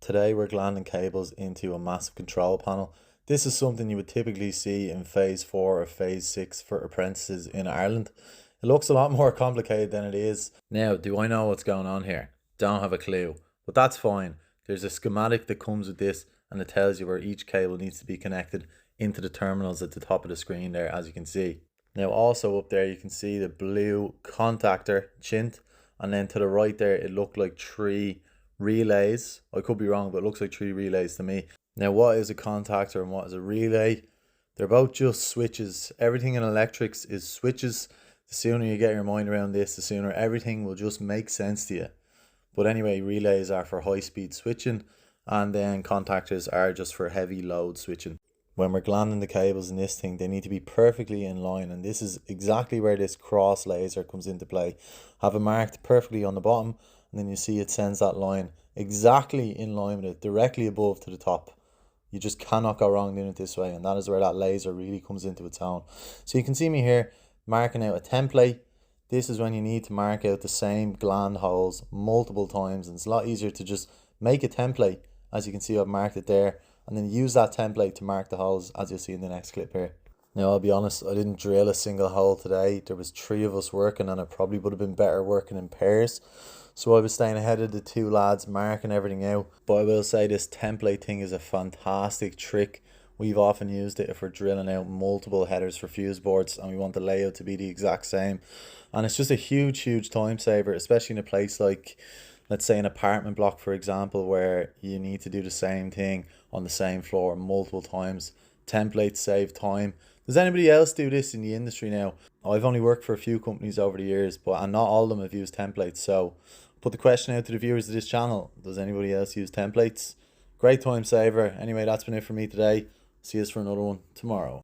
Today we're glanding cables into a massive control panel. This is something you would typically see in phase 4 or phase 6 for apprentices in Ireland. It looks a lot more complicated than it is. Now, do I know what's going on here? Don't have a clue, but that's fine. There's a schematic that comes with this and it tells you where each cable needs to be connected into the terminals at the top of the screen there, as you can see. Now also up there you can see the blue contactor chint, and then to the right there it looked like 3 relays. I could be wrong, but it looks like 3 relays to me. Now what is a contactor and what is a relay? They're both just switches. Everything in electrics is switches. The sooner you get your mind around this, the sooner everything will just make sense to you. But anyway, relays are for high speed switching, and then contactors are just for heavy load switching. When we're glanding the cables in this thing, they need to be perfectly in line, and this is exactly where this cross laser comes into play. Have it marked perfectly on the bottom, and then you see it sends that line exactly in line with it, directly above to the top. You just cannot go wrong doing it this way, and that is where that laser really comes into its own. So you can see me here marking out a template. This is when you need to mark out the same gland holes multiple times, and it's a lot easier to just make a template. As you can see, I've marked it there, and then use that template to mark the holes, as you'll see in the next clip here. Now I'll be honest, I didn't drill a single hole today. There was 3 of us working, and it probably would have been better working in pairs. So I was staying ahead of the 2 lads, marking everything out. But I will say this template thing is a fantastic trick. We've often used it if we're drilling out multiple headers for fuse boards and we want the layout to be the exact same. And it's just a huge time saver, especially in a place like, let's say, an apartment block, for example, where you need to do the same thing on the same floor multiple times. Templates save time. Does anybody else do this in the industry now? I've only worked for a few companies over the years, and not all of them have used templates. So put the question out to the viewers of this channel. Does anybody else use templates? Great time saver. Anyway, that's been it for me today. See us for another one tomorrow.